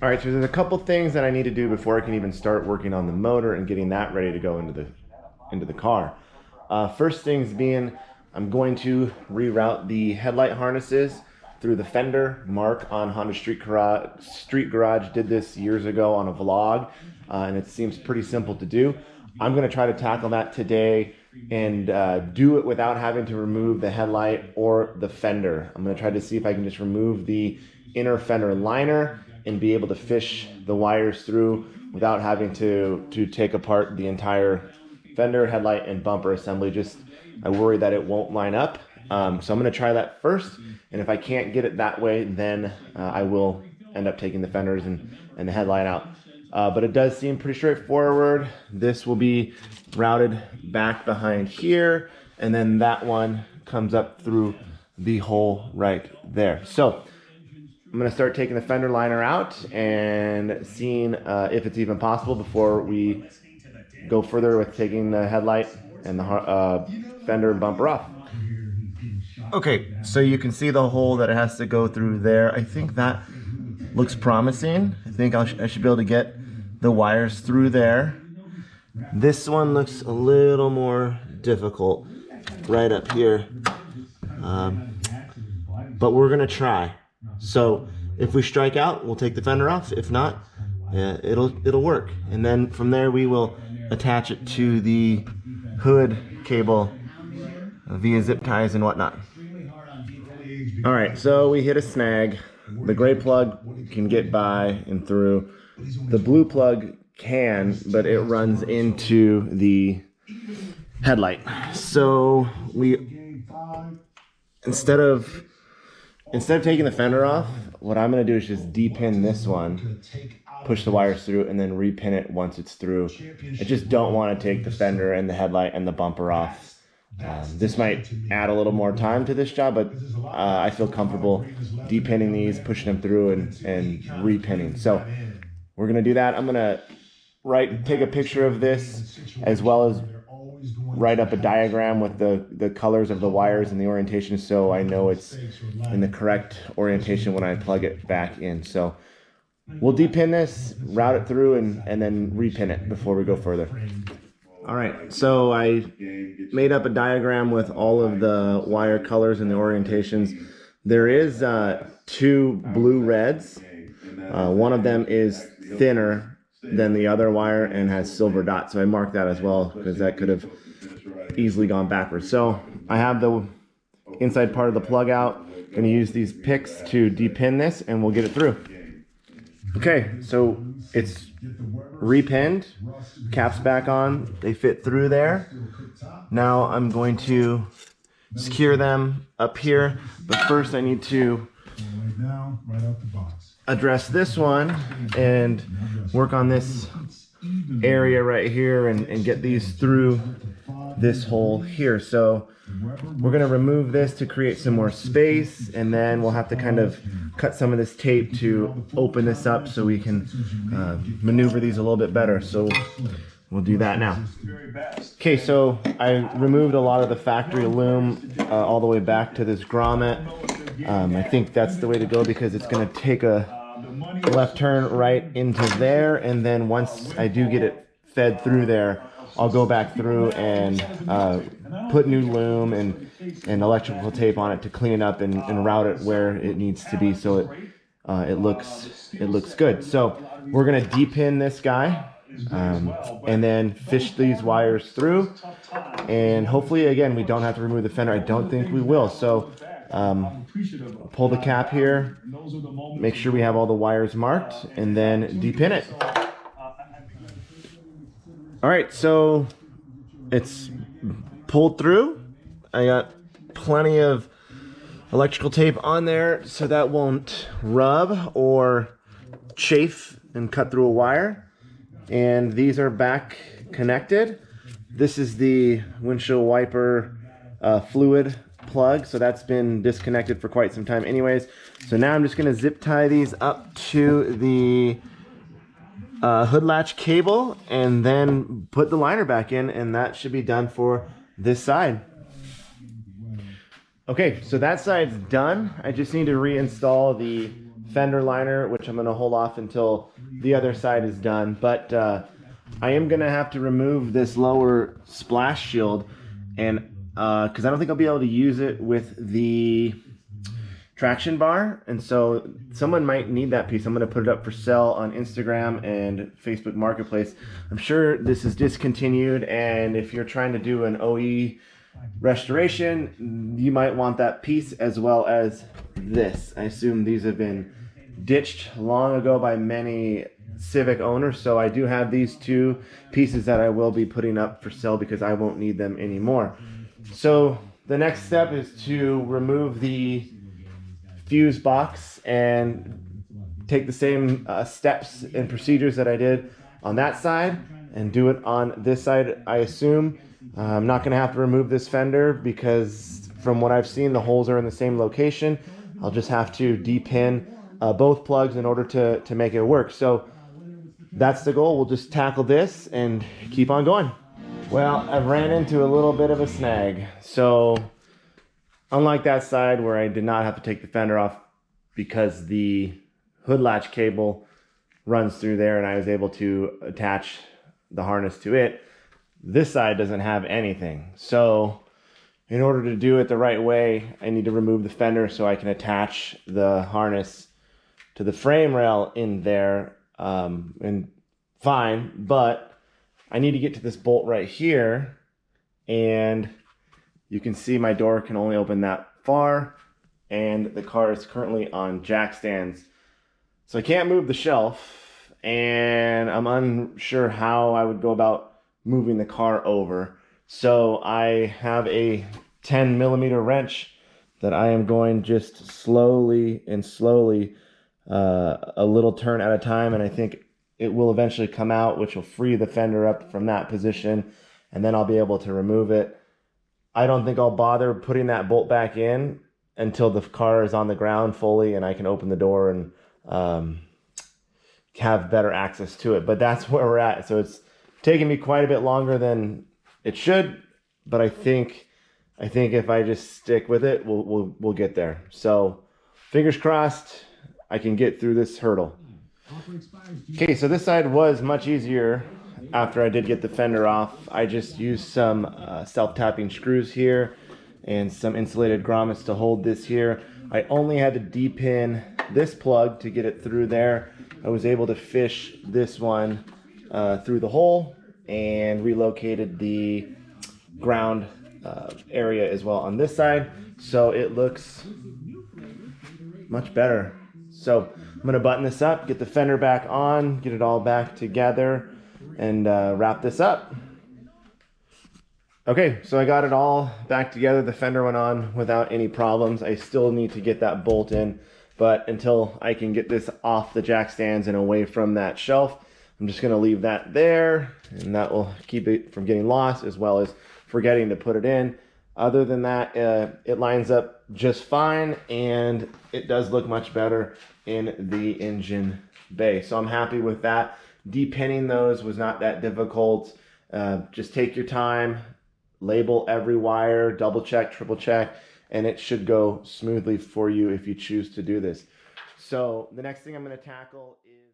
All right, so there's a couple things that I need to do before I can even start working on the motor and getting that ready to go into the car. First things being, I'm going to reroute the headlight harnesses through the fender. Mark on Honda Street Garage did this years ago on a vlog, and it seems pretty simple to do. I'm going to try to tackle that today and do it without having to remove the headlight or the fender. I'm going to try to see if I can just remove the inner fender liner and be able to fish the wires through without having to take apart the entire fender, headlight, and bumper assembly. Just I worry that it won't line up. So I'm going to try that first, and if I can't get it that way, then I will end up taking the fenders and the headlight out. But it does seem pretty straightforward. This will be routed back behind here, and then that one comes up through the hole right there. So I'm going to start taking the fender liner out and seeing if it's even possible before we go further with taking the headlight and the fender and bumper off. Okay, so you can see the hole that it has to go through there. I think that looks promising. I think I should be able to get the wires through there. This one looks a little more difficult right up here, but we're going to try. So if we strike out, we'll take the fender off. If not, it'll work. And then from there, we will attach it to the hood cable via zip ties and whatnot. All right, so we hit a snag. The gray plug can get by and through. The blue plug can, but it runs into the headlight. So we, instead of taking the fender off, what I'm going to do is just depin this one, push the wires through, and then repin it once it's through. I just don't want to take the fender and the headlight and the bumper off. This might add a little more time to this job, but I feel comfortable depinning these, pushing them through, and repinning. So we're going to do that. I'm going to take a picture of this, as well as write up a diagram with the colors of the wires and the orientation, so I know it's in the correct orientation when I plug it back in. So we'll depin this, route it through, and then repin it before we go further. All right, so I made up a diagram with all of the wire colors and the orientations. There is 2 blue reds. One of them is thinner than the other wire and has silver dots, so I marked that as well because that could have easily gone backwards. So I have the inside part of the plug out. Going to use these picks to depin this, and we'll get it through. Okay, so it's repinned, caps back on, they fit through there. Now I'm going to secure them up here, but first I need to address this one and work on this area right here and get these through this hole here. So we're going to remove this to create some more space, and then we'll have to kind of cut some of this tape to open this up so we can maneuver these a little bit better. So we'll do that now. Okay, so I removed a lot of the factory loom all the way back to this grommet. I think that's the way to go because it's going to take a left turn right into there, and then once I do get it fed through there, I'll go back through and put new loom and electrical tape on it to clean it up and route it where it needs to be, so it looks good. So we're gonna depin this guy and then fish these wires through, and hopefully again we don't have to remove the fender. I don't think we will. So pull the cap here, make sure we have all the wires marked, and then depin it. All right, so it's pulled through. I got plenty of electrical tape on there so that won't rub or chafe and cut through a wire. And these are back connected. This is the windshield wiper fluid plug, so that's been disconnected for quite some time anyways. So now I'm just gonna zip tie these up to the hood latch cable and then put the liner back in, and that should be done for this side. Okay, so that side's done. I just need to reinstall the fender liner, which I'm going to hold off until the other side is done. But I am going to have to remove this lower splash shield, and because I don't think I'll be able to use it with the traction bar, and so someone might need that piece. I'm going to put it up for sale on Instagram and Facebook Marketplace. I'm sure this is discontinued, and if you're trying to do an OE restoration, you might want that piece as well as this. I assume these have been ditched long ago by many Civic owners, so I do have these two pieces that I will be putting up for sale because I won't need them anymore. So the next step is to remove the fuse box and take the same steps and procedures that I did on that side and do it on this side. I assume I'm not going to have to remove this fender because from what I've seen, the holes are in the same location. I'll just have to depin both plugs in order to make it work. So that's the goal. We'll just tackle this and keep on going. Well, I've ran into a little bit of a snag. So unlike that side where I did not have to take the fender off because the hood latch cable runs through there and I was able to attach the harness to it, this side doesn't have anything. So in order to do it the right way, I need to remove the fender so I can attach the harness to the frame rail in there, and fine, but I need to get to this bolt right here, and you can see my door can only open that far, and the car is currently on jack stands. So I can't move the shelf, and I'm unsure how I would go about moving the car over. So I have a 10mm wrench that I am going just slowly, a little turn at a time, and I think it will eventually come out, which will free the fender up from that position, and then I'll be able to remove it. I don't think I'll bother putting that bolt back in until the car is on the ground fully and I can open the door and have better access to it. But that's where we're at. So it's taking me quite a bit longer than it should, but I think if I just stick with it, we'll get there. So fingers crossed I can get through this hurdle. Okay, so this side was much easier after I did get the fender off. I just used some self-tapping screws here and some insulated grommets to hold this here. I only had to depin this plug to get it through there. I was able to fish this one through the hole and relocated the ground area as well on this side, so it looks much better. So I'm going to button this up, get the fender back on, get it all back together, and wrap this up. Okay, so I got it all back together. The fender went on without any problems. I still need to get that bolt in, but until I can get this off the jack stands and away from that shelf, I'm just going to leave that there, and that will keep it from getting lost as well as forgetting to put it in. Other than that, it lines up just fine, and it does look much better in the engine bay. So I'm happy with that. Depinning those was not that difficult. Just take your time, label every wire, double check, triple check, and it should go smoothly for you if you choose to do this. So the next thing I'm going to tackle is